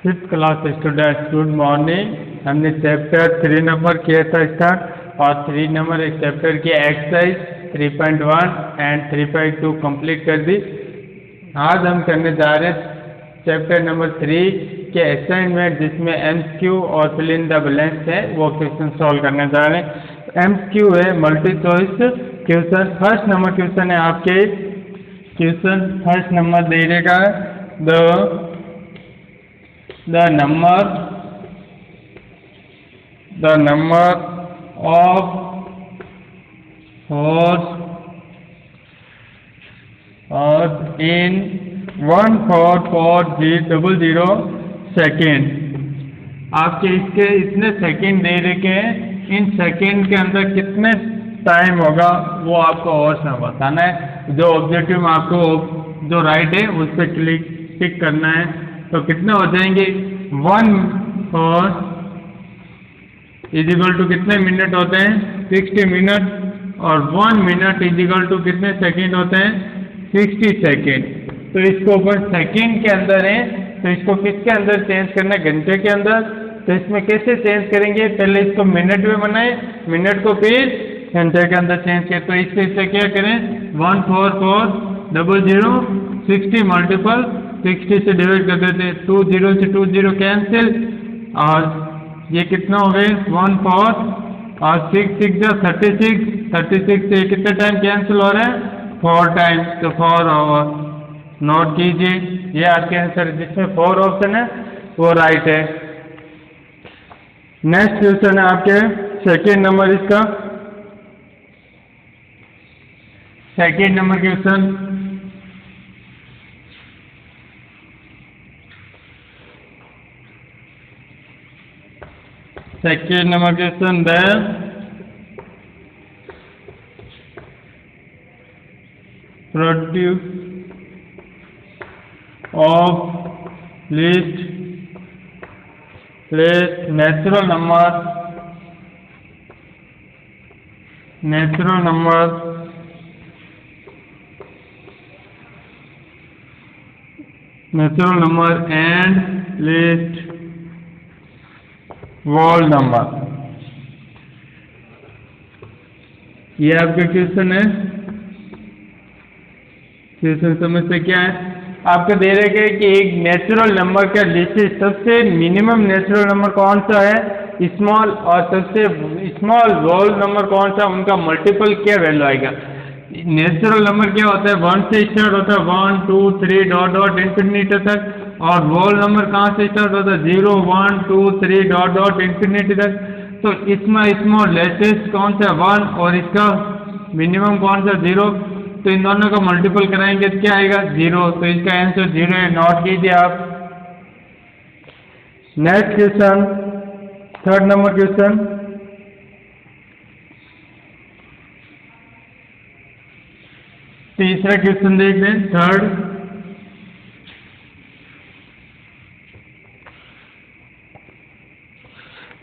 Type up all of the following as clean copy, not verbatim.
Fifth class students, good morning. हमने chapter 3 number किया था स्टार्ट, और 3 नंबर एक चैप्टर की एक्सरसाइज 3.1 एंड 3.2 कंप्लीट कर दी। आज हम करने जा रहे हैं चैप्टर नंबर 3 के असाइनमेंट, जिसमें एमसीक्यू और फिल इन द ब्लैंक्स है, वो क्वेश्चन सॉल्व करने जा रहे हैं। एमसीक्यू है multi choice question. First number question है आपके, क्वेश्चन फर्स्ट नंबर दे देगा the number of horse in 14400 second. आपके इसके इतने सेकेंड दे रखे हैं, इन सेकेंड के अंदर कितने टाइम होगा वो आपको हॉर्स में बताना है। जो ऑब्जेक्टिव में आपको जो राइट है उस पर क्लिक करना है। तो कितने हो जाएंगे, 1 हॉर्स इजिकल टू कितने मिनट होते हैं, 60 मिनट, और 1 मिनट इजिकल टू कितने सेकेंड होते हैं, 60 सेकेंड। तो इसको ऊपर सेकेंड के अंदर है, तो इसको किसके अंदर चेंज करना है, घंटे के अंदर। तो इसमें कैसे चेंज करेंगे, पहले इसको मिनट में बनाए, मिनट को फिर घंटे के अंदर चेंज किया। तो इससे क्या करें, 14400 60 मल्टीपल 60 से डिवाइड कर देते हैं, 2 0 से 2 0 कैंसिल, और ये कितना हो गए 1 4 और 6 6 जा 36, 36 से कितने टाइम कैंसिल हो रहे हैं, 4 टाइम। तो 4 आवर नोट कीजिए, ये आपके आंसर जिसमें 4 ऑप्शन है वो राइट है। नेक्स्ट क्वेश्चन है आपके सेकेंड नंबर, इसका second number question, second number question, the produce of list place natural number and list wall number. ये आपका क्वेश्चन है। क्वेश्चन समझते क्या है, आपको दे रखे कि एक नेचुरल नंबर का लिस्ट, सबसे मिनिमम नेचुरल नंबर कौन सा है, स्मॉल, और सबसे स्मॉल होल नंबर कौन सा, उनका मल्टीपल क्या वैल्यू आएगा। नेचुरल नंबर क्या होता है, 1 से स्टार्ट होता है, 1 2 3 डॉट डॉट इन्फिनिटी तक, और होल नंबर कहाँ से स्टार्ट होता है, 0 1 2 3 डॉट डॉट इन्फिनिटी तक। तो इसमें स्मॉल लेटेस्ट कौन सा 1, और इसका मिनिमम कौन सा 0। तो इन दोनों का मल्टीपल कराएंगे तो क्या आएगा, 0। तो इसका आंसर 0 है, नोट कीजिए आप। Next question, third number question, तीसरा क्वेश्चन देख लें, third.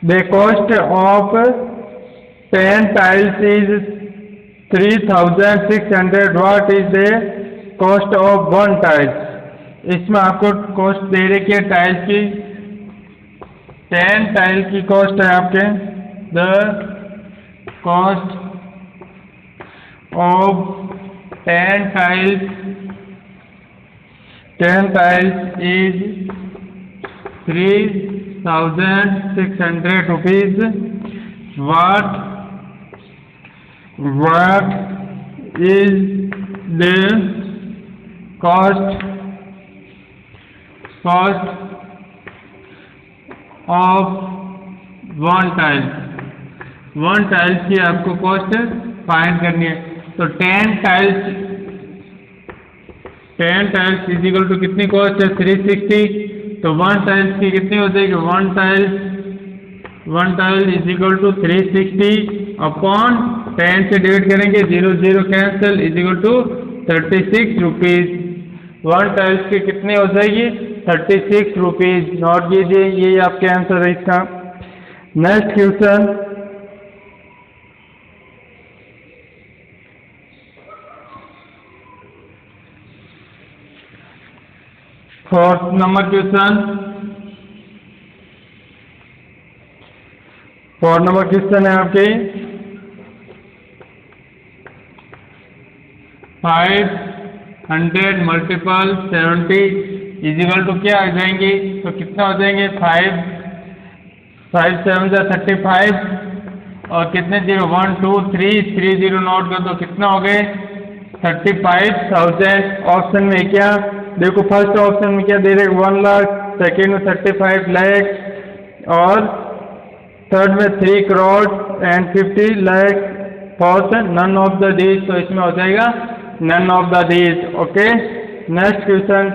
The cost of 10 tiles is 3600, what is the cost of 1 tiles. इसमें आपको कॉस्ट दे रखी है टाइल्स की, 10 टाइल की कॉस्ट है आपके, the cost of 10 tiles is 3600 rupees. What is the cost of 1 tile। 1 tiles की आपको कॉस्ट फाइंड करनी है। तो 10 टाइल्स इजिकल टू कितनी कॉस्ट है, 360। तो 1 टाइल्स की कितनी हो जाएगी, 1 टाइल इजिकल टू 360 अपॉन 10 से डिवाइड करेंगे, 0 0 cancel, is equal to 36 rupees. 1 tiles की कितनी हो जाएगी, 36 रुपीज। नोट कीजिए, ये आपके आंसर है इसका। Next question, fourth number question, 4 number question है आपके 500 मल्टीपल 70 इजिकल टू क्या आ जाएंगे? तो कितना हो जाएंगे? 5 7 जा 35 और कितने जीरो 1 2 3 जीरो नोट कर दो, कितना हो गए? 35,000। ऑप्शन में क्या देखो, फर्स्ट ऑप्शन में क्या दे रहे? 1 लाख, सेकेंड में 35 लाख और थर्ड में 3 crore and 50 lakh. Fourth none of the these, तो इसमें हो जाएगा none of the these. Okay, next question.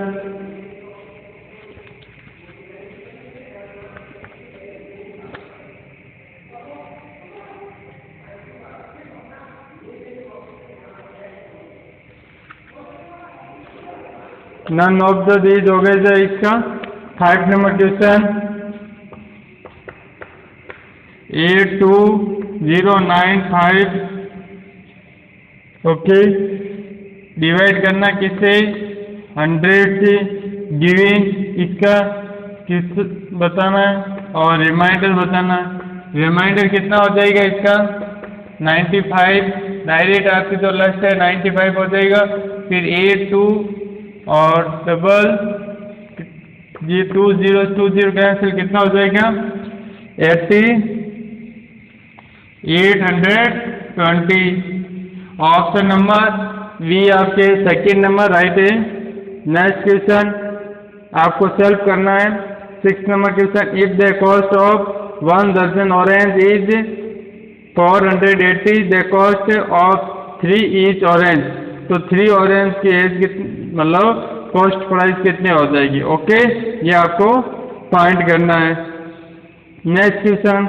None of the these हो गए जो इसका 5 नंबर क्वेश्चन 82095। ओके, डिवाइड करना किससे? 100 से। गिविंग इसका किस बताना है और रिमाइंडर बताना है। रिमाइंडर कितना हो जाएगा इसका? 95। डायरेक्ट आपकी तो लास्ट है 95 हो जाएगा। फिर 82 और डबल ये 20 कैंसिल, कितना हो जाएगा? 820। ऑप्शन नंबर बी आपके सेकेंड नंबर राइट है। नेक्स्ट क्वेश्चन आपको सेल्फ करना है। 6 number question, if the cost of 1 दर्जन orange is 480, the cost of 3 each orange. तो 3 ऑरेंज की एज कितनी, मतलब कॉस्ट प्राइस कितने हो जाएगी? ओके, ये आपको फाइंड करना है। नेक्स्ट क्वेश्चन,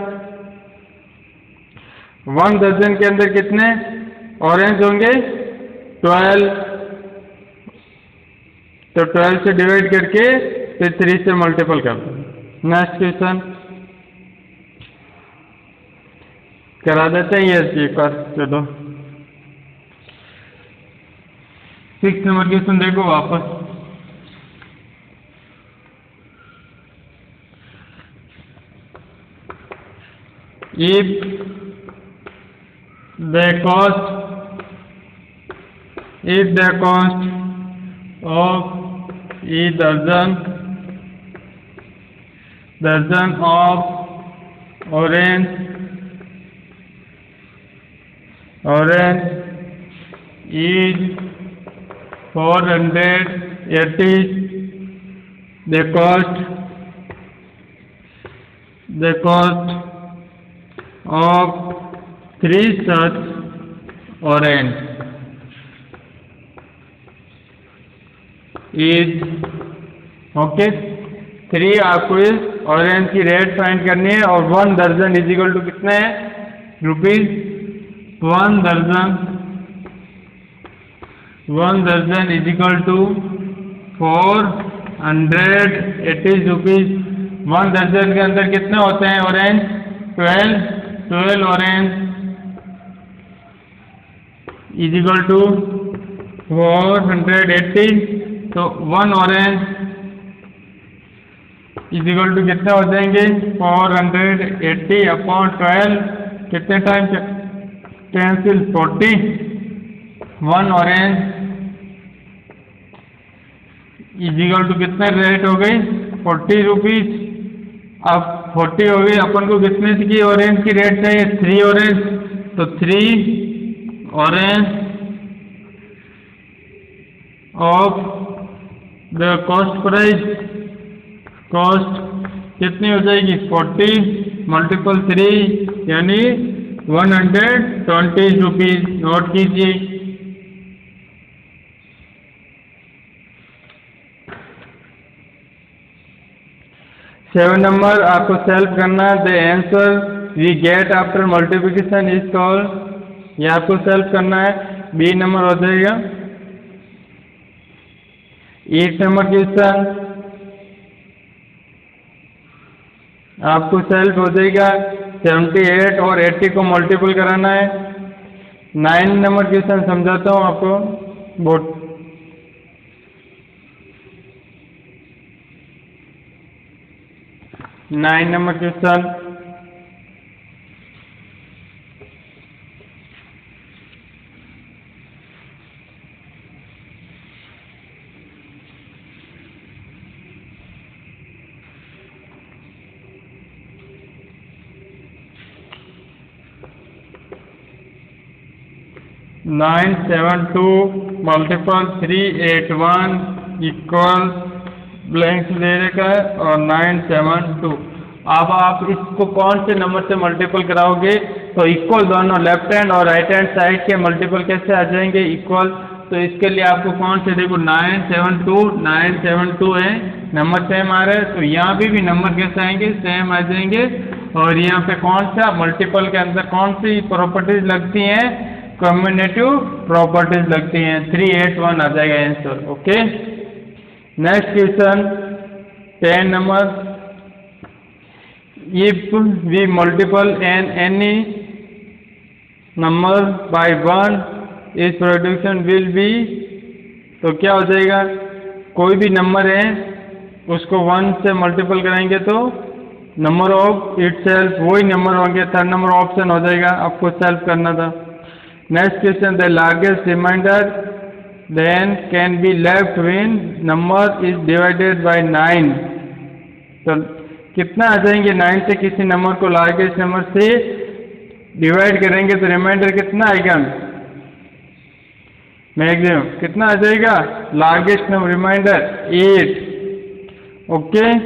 1 दर्जन के अंदर कितने ऑरेंज होंगे? 12। तो 12 से डिवाइड करके फिर 3 से मल्टीपल कर दो। नेक्स्ट क्वेश्चन करा देते हैं ये एक बार, चलो 6 नंबर क्वेश्चन देखो वापस। If the cost of a dozen of orange is 480, the cost of 3 such orange is, okay 3 आपको इस ऑरेंज की रेट फाइंड करनी है और 1 दर्जन इज इक्वल टू कितना है? रुपीज 1 दर्जन इज इक्वल टू 480 रुपीज। 1 दर्जन के अंदर कितने होते हैं orange? 12 orange is equal to 480। तो 1 ऑरेंज इज इक्वल टू कितने हो जाएंगे? 480 अपॉन 12, कितने time cancel 40। 1 orange is equal to कितने रेट हो गई? 40 रुपीज। अब 40 हो गई, अपन को कितने की ऑरेंज की रेट चाहिए? 3 ऑरेंज। तो 3 ऑरेंज ऑफ द कॉस्ट कितनी हो जाएगी? 40 मल्टीपल 3 यानी 120 रुपीज। नोट कीजिए। सेवन नंबर आपको सेल्फ करना है। The answer we get after multiplication is called, ये आपको सेल्फ करना है। बी नंबर हो जाएगा। 8 नंबर क्वेश्चन आपको सेल्फ हो जाएगा। 78 और 80 को मल्टीपल कराना है। 9 नंबर क्वेश्चन समझाता हूँ आपको बोर्ड। 9 नंबर क्वेश्चन 972 मल्टीपल 381 इक्वल ब्लैंक दे रखा है और 972। अब आप इसको कौन से नंबर से मल्टीपल कराओगे? तो इक्वल दोनों लेफ्ट हैंड और राइट हैंड साइड के मल्टीपल कैसे आ जाएंगे? इक्वल। तो इसके लिए आपको कौन से, देखो 972 है, नंबर सेम आ रहा है, तो यहाँ भी नंबर कैसे आएंगे? सेम आ जाएंगे। और यहाँ पे कौन सा मल्टीपल के अंदर कौन सी प्रॉपर्टीज लगती हैं? कम्युनेटिव प्रॉपर्टीज लगती हैं। 381 आ जाएगा answer. Okay, next question 10 number. If we multiple an any number by 1 is production will be, तो क्या हो जाएगा? कोई भी नंबर है उसको 1 से मल्टीपल कराएंगे तो नंबर ऑफ इट सेल्फ वही नंबर होंगे। थर्ड नंबर ऑप्शन हो जाएगा, आपको सेल्फ करना था। Next question, the largest reminder than can be left when number is divided by 9। तो कितना आ जाएंगे? 9 से किसी नंबर को लार्जेस्ट नंबर से डिवाइड करेंगे तो रिमाइंडर कितना आएगा? मैक्सिमम कितना आ जाएगा? Largest number reminder 8। ओके,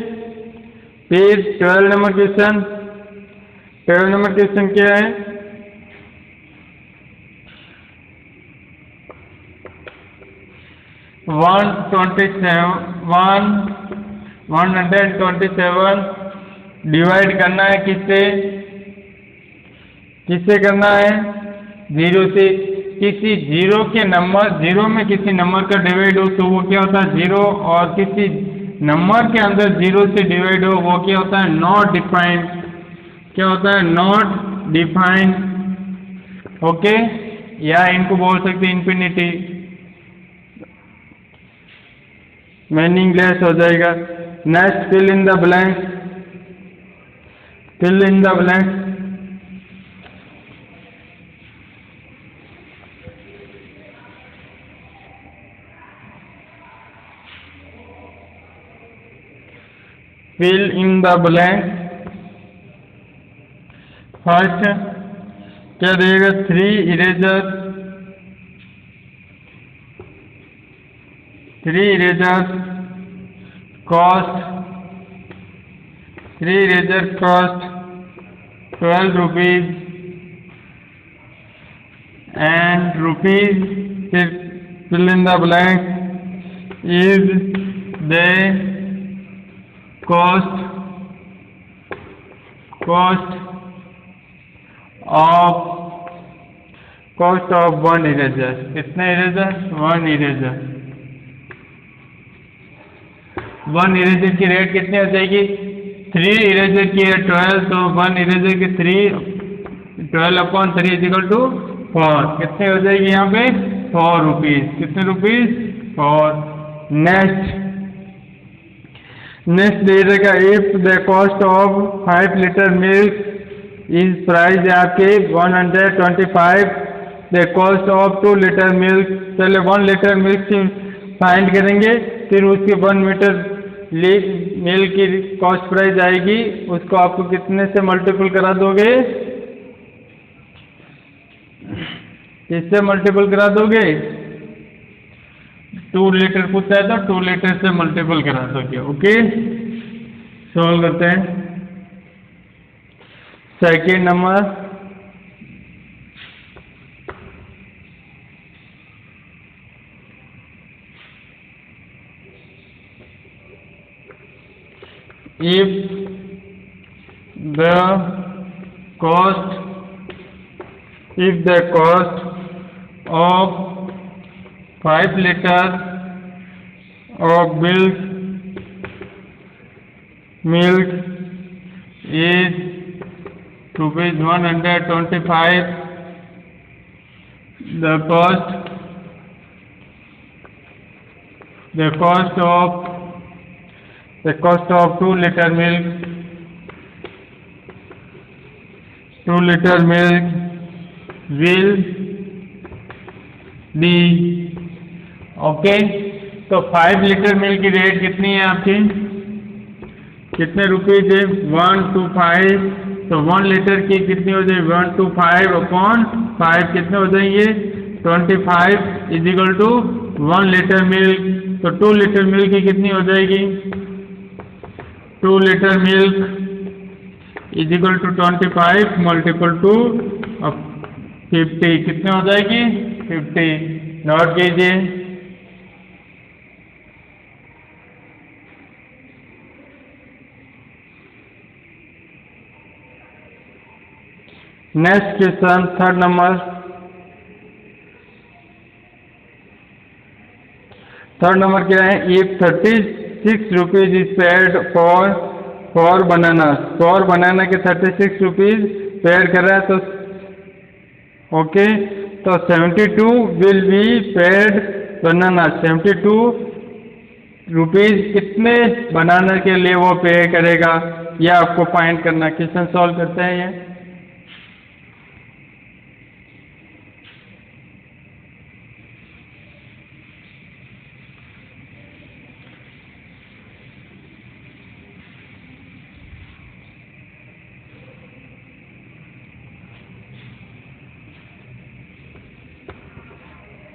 फिर 12 नंबर क्वेश्चन। 12 नंबर क्वेश्चन क्या है? 127 डिवाइड करना है किससे? किससे करना है? 0 से। किसी जीरो के नंबर, जीरो में किसी नंबर का डिवाइड हो तो वो क्या होता है? 0। और किसी नंबर के अंदर 0 से डिवाइड हो वो क्या होता है? Not defined. क्या होता है? Not defined. ओके, या इनको बोल सकते इंफिनिटी, मीनिंगलेस हो जाएगा। Next, fill in the blank. Fill in the blank. fill in the blank। First क्या देगा? 3 eraser, 3 eraser cost, 3 eraser cost 12 rupees and rupees. फिर fill in the blank is the cost of 1 eraser. कितने eraser? 1 eraser. 1 eraser की rate कितनी हो जाएगी? 3 eraser की है 12, तो 1 इरेजर की 12/3 इक्वल टू 4। कितने हो जाएगी यहाँ पे? 4 रुपीज। कितने रुपीज? 4। नेक्स्ट दे देगा, if the cost of 5 litre milk is price है आपके 125, the cost of 2 litre milk. पहले 1 लीटर मिल्क से फाइंड करेंगे, फिर उसके 1 मीटर मिल्क की कॉस्ट प्राइस आएगी, उसको आपको कितने से मल्टीपल करा दोगे? किससे मल्टीपल करा दोगे? 2 लीटर पूछा है तो 2 लीटर से मल्टीपल करा दोगे। ओके, सॉल्व करते हैं। Second number, if the cost of 5 liter of milk is ₹125, the cost of 2 liter milk will be। Okay, तो 5 लीटर मिल्क की रेट कितनी है आपकी? कितने रुपीज है? 125। तो 1 लीटर की कितनी हो जाएगी? 125/5 कितने हो जाएंगे? 25 is equal to 1 litre milk, तो 2 लीटर मिल्क की कितनी हो जाएगी? 2 litre milk is equal to 25 multiple two 50, कितने हो जाएगी? 50। नोट कीजिए। Next question, third number. Third number क्या है? If 36 rupees is paid for banana, for banana के 36 रुपीज पेड कर रहा है, तो ओके, तो 72 will be paid banana. 72 rupees कितने बनाना के लिए वो पे करेगा, यह आपको फाइंड करना। क्वेश्चन सॉल्व करते हैं ये।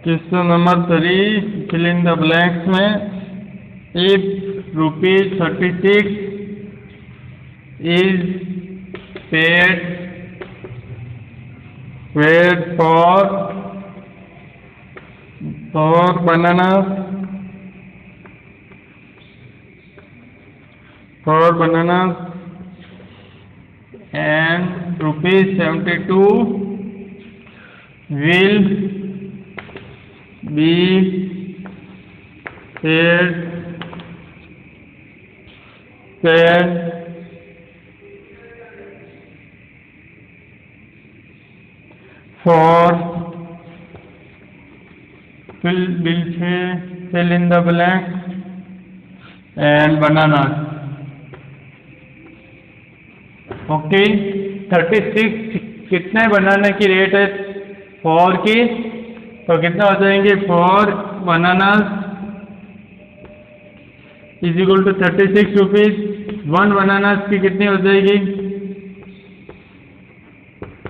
Question number 3, fill in the blanks में। If rupees 36 is paid for banana and rupees 72 will be paid for fill in the blank and bananas। Okay, 36 कितने बनाने की रेट है? 4 की, तो कितना हो जाएंगे? 4 bananas is equal to 36 rupees. 1 bananas की कितनी हो जाएगी?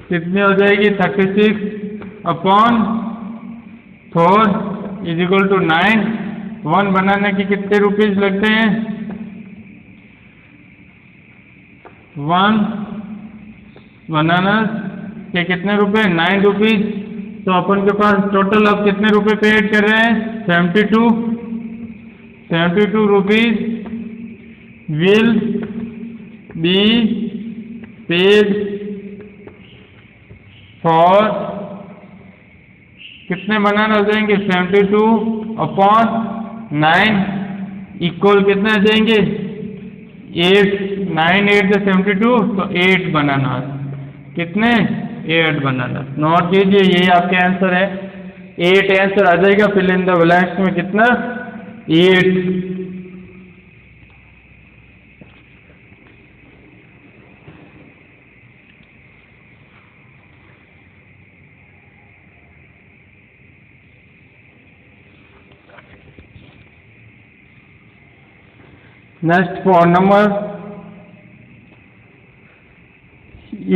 कितनी हो जाएगी? 36 अपॉन 4 इज इक्वल टू 9। 1 बनाने की कितने रुपीज लगते हैं? 1 बनानास के कितने रुपए? 9 रुपीज। तो अपन के पास टोटल अब कितने रुपए पेड कर रहे हैं? 72 rupees will be paid for, कितने बनाना हो जाएंगे? 72 अपॉन 9 इक्वल कितने आ जाएंगे? 8। 9 8 72, तो 8 बनाना। कितने? 8 बनाना। नोट कीजिए, ये आपके आंसर है। 8 आंसर आ जाएगा फिल इन द ब्लैंक्स में। कितना? 8। Next 4 number.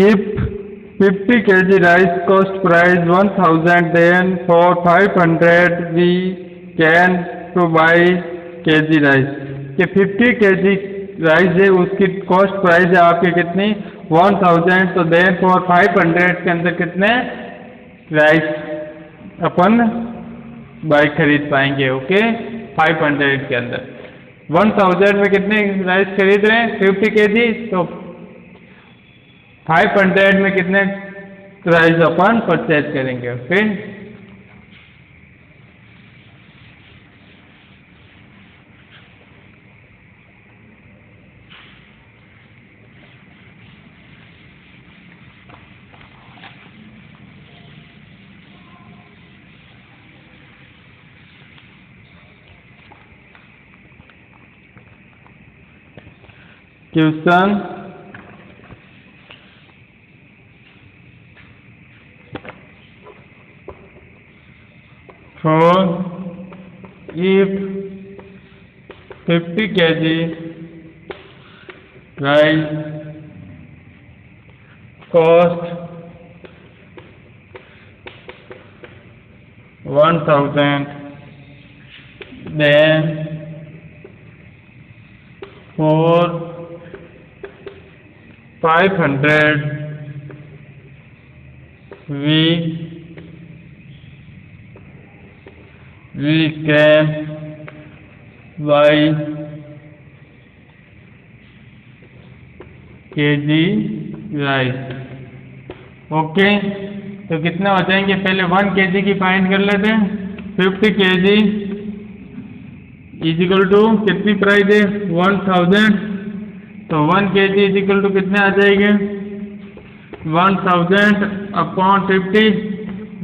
If 50 kg rice cost price 1000, then for 500 we can to buy kg rice। कि 50 kg राइस है, उसकी कॉस्ट प्राइस है आपके कितनी? 1000। तो देन फॉर 500 के अंदर कितने राइस अपन बाई खरीद पाएंगे? ओके, 500 के अंदर। 1000 में कितने राइस खरीद रहे हैं? 50 kg। तो 500 में कितने राइस अपन परचेज करेंगे? Okay, question for if 50 kg rice cost 1000, then 4 500 we can buy kg rice. Okay, तो कितना हो जाएंगे, पहले 1 kg की फाइंड कर लेते हैं। 50 kg इज इक्वल टू कितनी प्राइस है 1000, तो 1 kg इज इक्वल टू कितने आ जाएंगे 1000 अपॉन 50,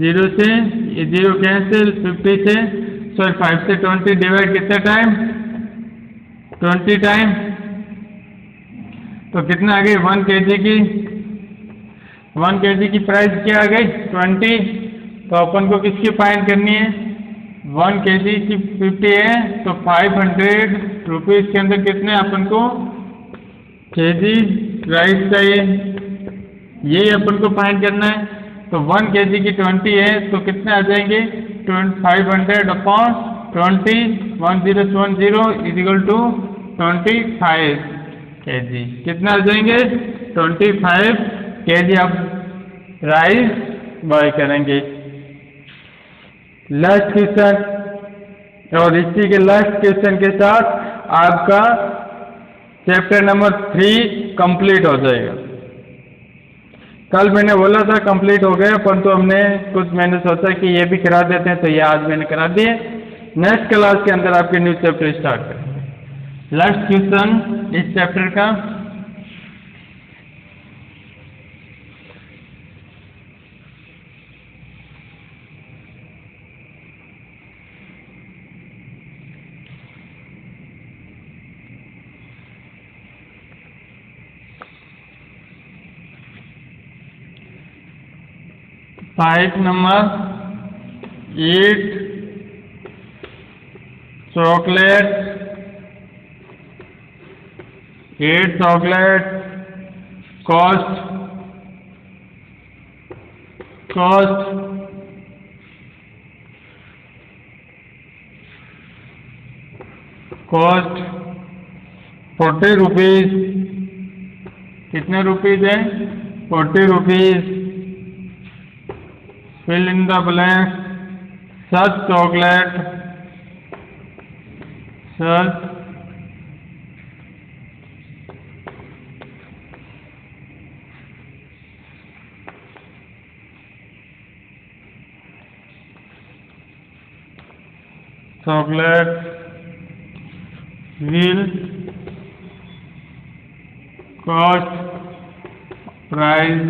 0 से ये 0 कैंसिल, 50 से 5 से 20 डिवाइड कितने टाइम 20 टाइम, तो कितना आ गई 1 kg की 1 kg की प्राइस क्या आ गई 20। तो अपन को किसकी फाइंड करनी है 1 kg की 50 है, तो 500 रुपीज़ के अंदर कितने अपन को kg राइस चाहिए, यही अपन को फाइंड करना है। तो 1 kg की 20 है, तो कितने आ जाएंगे 500 upon 20, 1010 is equal to 25 kg, कितना आ जाएंगे 25 kg आप राइस बाय करेंगे। लास्ट क्वेश्चन, और इसी के लास्ट क्वेश्चन के साथ आपका चैप्टर नंबर 3 कंप्लीट हो जाएगा। कल मैंने बोला था कंप्लीट हो गया, परंतु मैंने सोचा कि ये भी करा देते हैं, तो ये आज मैंने करा दिए। नेक्स्ट क्लास के अंदर आपके न्यू चैप्टर स्टार्ट करेंगे। लास्ट क्वेश्चन इस चैप्टर का, fight number 8 chocolate cost 40 rupees, कितने रुपीज़ है 40 rupees. Fill in the blank, such chocolate will cost price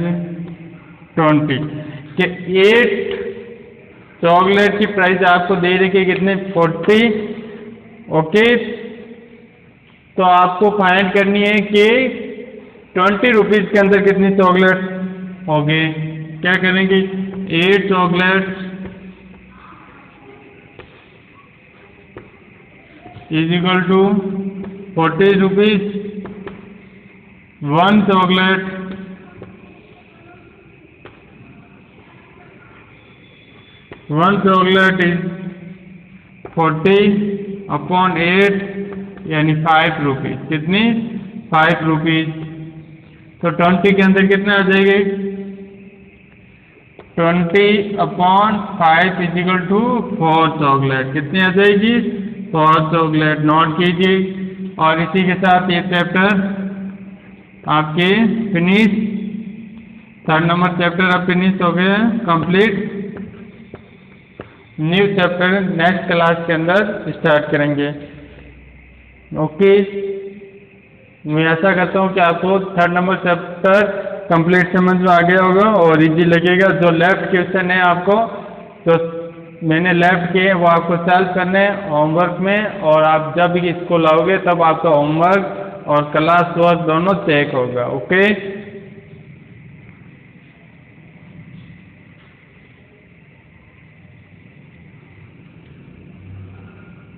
20, कि 8 चॉकलेट की प्राइस आपको दे रही है कितने 40। ओके, तो आपको फाइंड करनी है कि 20 रुपीज़ के अंदर कितनी चॉकलेट होगी। क्या करेंगे 8 chocolate is equal to 40 rupees, 1 chocolate is 40 upon 8 यानी 5 रुपीज़, कितनी 5 रुपीज़। तो 20 के अंदर कितना आ जाएगा 20 upon 5 is equal to 4 chocolate, कितनी आ जाएगी 4 चॉकलेट। नोट कीजिए, और इसी के साथ ये चैप्टर आपके फिनिश, 3rd नंबर चैप्टर अब फिनिश हो गया complete. New chapter next class के अंदर स्टार्ट करेंगे। ओके, मैं आशा करता हूँ कि आपको 3rd नंबर चैप्टर कंप्लीट समझ में आ गया होगा और इजी लगेगा। जो लेफ्ट क्वेश्चन है आपको जो मैंने लेफ्ट किए वो आपको सॉल्व करने हैं होमवर्क में, और आप जब भी स्कूल आओगे तब आपका होमवर्क और क्लास वर्क दोनों चेक होगा। ओके।